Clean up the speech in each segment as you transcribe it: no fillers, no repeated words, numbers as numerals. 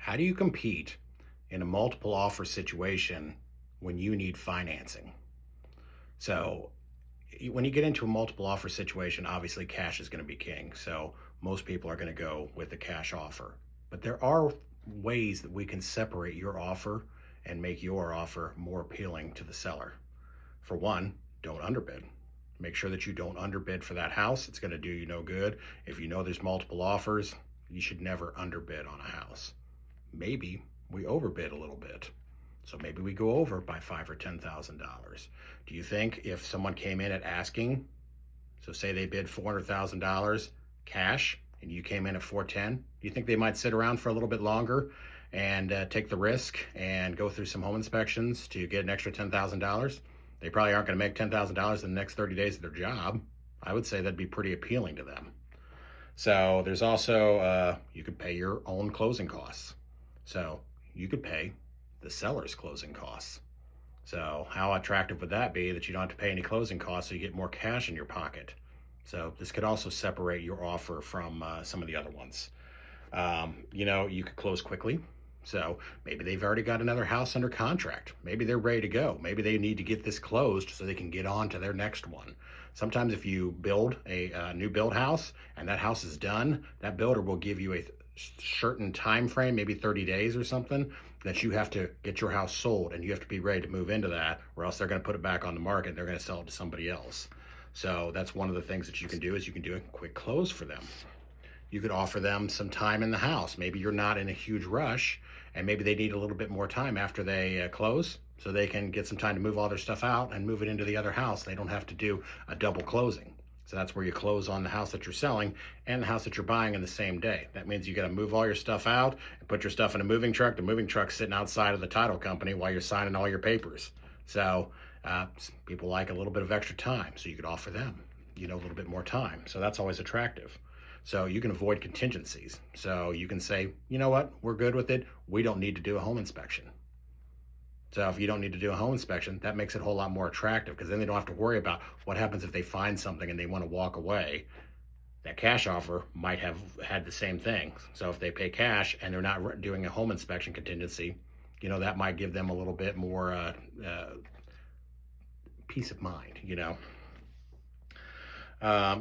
How do you compete in a multiple offer situation when you need financing? So, when you get into a multiple offer situation, obviously cash is going to be king. So, most people are going to go with the cash offer. But there are ways that we can separate your offer and make your offer more appealing to the seller. For one, don't underbid. Make sure that you don't underbid for that house. It's going to do you no good. If you know there's multiple offers, you should never underbid on a house. Maybe we overbid a little bit. So maybe we go over by $5,000 or $10,000. Do you think if someone came in at asking, so say they bid $400,000 cash and you came in at 410, do you think they might sit around for a little bit longer and take the risk and go through some home inspections to get an extra $10,000? They probably aren't going to make $10,000 in the next 30 days of their job. I would say that'd be pretty appealing to them. So there's also, you could pay your own closing costs. So you could pay the seller's closing costs. So how attractive would that be that you don't have to pay any closing costs so you get more cash in your pocket? So this could also separate your offer from some of the other ones. You could close quickly. So maybe they've already got another house under contract. Maybe they're ready to go. Maybe they need to get this closed so they can get on to their next one. Sometimes if you build a new build house and that house is done, that builder will give you a certain time frame, maybe 30 days or something, that you have to get your house sold and you have to be ready to move into that, or else they're going to put it back on the market and they're going to sell it to somebody else. So that's one of the things that you can do, is you can do a quick close for them. You could offer them some time in the house. Maybe you're not in a huge rush and maybe they need a little bit more time after they close so they can get some time to move all their stuff out and move it into the other house. They don't have to do a double closing. So that's where you close on the house that you're selling and the house that you're buying in the same day. That means you got to move all your stuff out and put your stuff in a moving truck. The moving truck's sitting outside of the title company while you're signing all your papers. So people like a little bit of extra time. So you could offer them, a little bit more time. So that's always attractive. So you can avoid contingencies. So you can say, you know what, we're good with it. We don't need to do a home inspection. So if you don't need to do a home inspection, that makes it a whole lot more attractive, because then they don't have to worry about what happens if they find something and they want to walk away. That cash offer might have had the same thing. So if they pay cash and they're not doing a home inspection contingency, that might give them a little bit more peace of mind.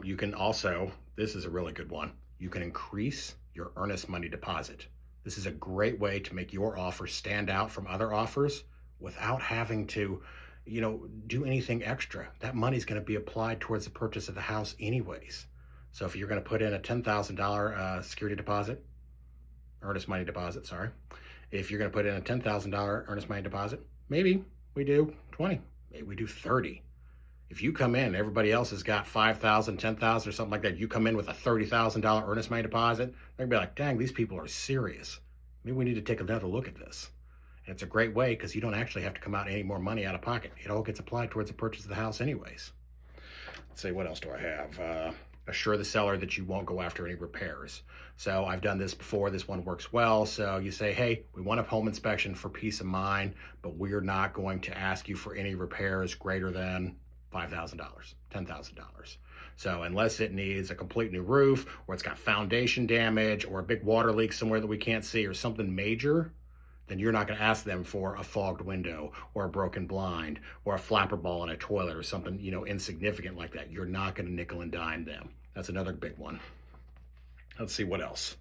You can also, this is a really good one, you can increase your earnest money deposit. This is a great way to make your offer stand out from other offers without having to, do anything extra. That money's going to be applied towards the purchase of the house anyways. So if you're going to put in a $10,000 security deposit, earnest money deposit, sorry. If you're going to put in a $10,000 earnest money deposit, maybe we do 20, maybe we do 30. If you come in, everybody else has got 5,000, 10,000 or something like that. You come in with a $30,000 earnest money deposit, they're gonna be like, dang, these people are serious. Maybe we need to take another look at this. And it's a great way because you don't actually have to come out any more money out of pocket. It all gets applied towards the purchase of the house anyways. Let's see, what else do I have? Assure the seller that you won't go after any repairs. So I've done this before. This one works well. So you say, hey, we want a home inspection for peace of mind, but we're not going to ask you for any repairs greater than $5,000, $10,000. So unless it needs a complete new roof, or it's got foundation damage, or a big water leak somewhere that we can't see, or something major, then you're not going to ask them for a fogged window or a broken blind or a flapper ball in a toilet or something, insignificant like that. You're not going to nickel and dime them. That's another big one. Let's see what else.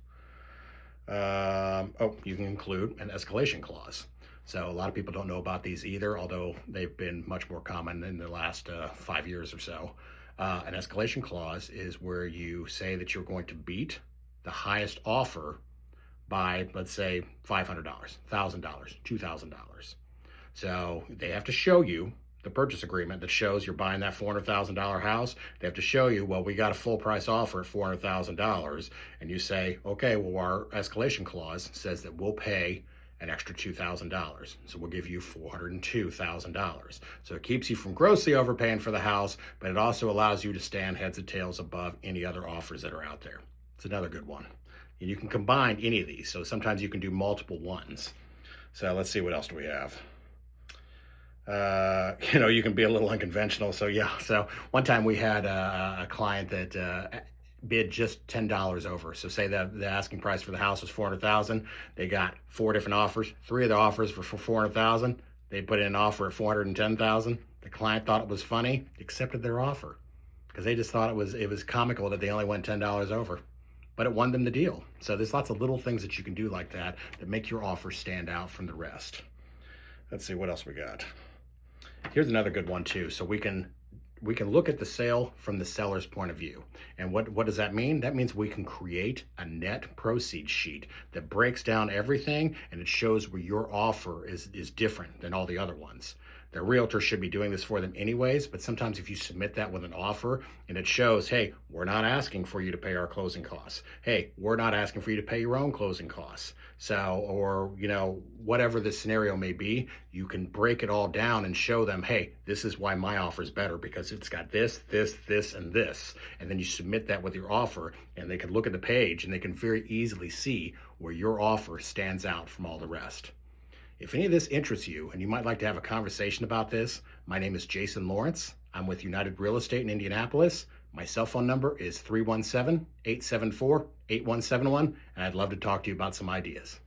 You can include an escalation clause. So a lot of people don't know about these either, although they've been much more common in the last 5 years or so. An escalation clause is where you say that you're going to beat the highest offer by, let's say, $500, $1,000, $2,000. So they have to show you the purchase agreement that shows you're buying that $400,000 house. They have to show you, well, we got a full price offer at $400,000. And you say, okay, well, our escalation clause says that we'll pay an extra $2,000. So we'll give you $402,000. So it keeps you from grossly overpaying for the house, but it also allows you to stand heads and tails above any other offers that are out there. It's another good one. And you can combine any of these. So sometimes you can do multiple ones. So let's see, what else do we have? You can be a little unconventional. So one time we had a client that bid just $10 over. So say that the asking price for the house was 400,000. They got 4 different offers. 3 of the offers were for 400,000. They put in an offer at 410,000. The client thought it was funny, accepted their offer because they just thought it was comical that they only went $10 over. But it won them the deal. So there's lots of little things that you can do like that that make your offer stand out from the rest. Let's see what else we got. Here's another good one too. So we can look at the sale from the seller's point of view. And what does that mean? That means we can create a net proceeds sheet that breaks down everything, and it shows where your offer is different than all the other ones. The realtor should be doing this for them anyways, but sometimes if you submit that with an offer and it shows, hey, we're not asking for you to pay our closing costs. Hey, we're not asking for you to pay your own closing costs. So, or, whatever the scenario may be, you can break it all down and show them, hey, this is why my offer is better because it's got this, this, this, and this. And then you submit that with your offer and they can look at the page and they can very easily see where your offer stands out from all the rest. If any of this interests you and you might like to have a conversation about this, my name is Jason Lawrence. I'm with United Real Estate in Indianapolis. My cell phone number is 317-874-8171, and I'd love to talk to you about some ideas.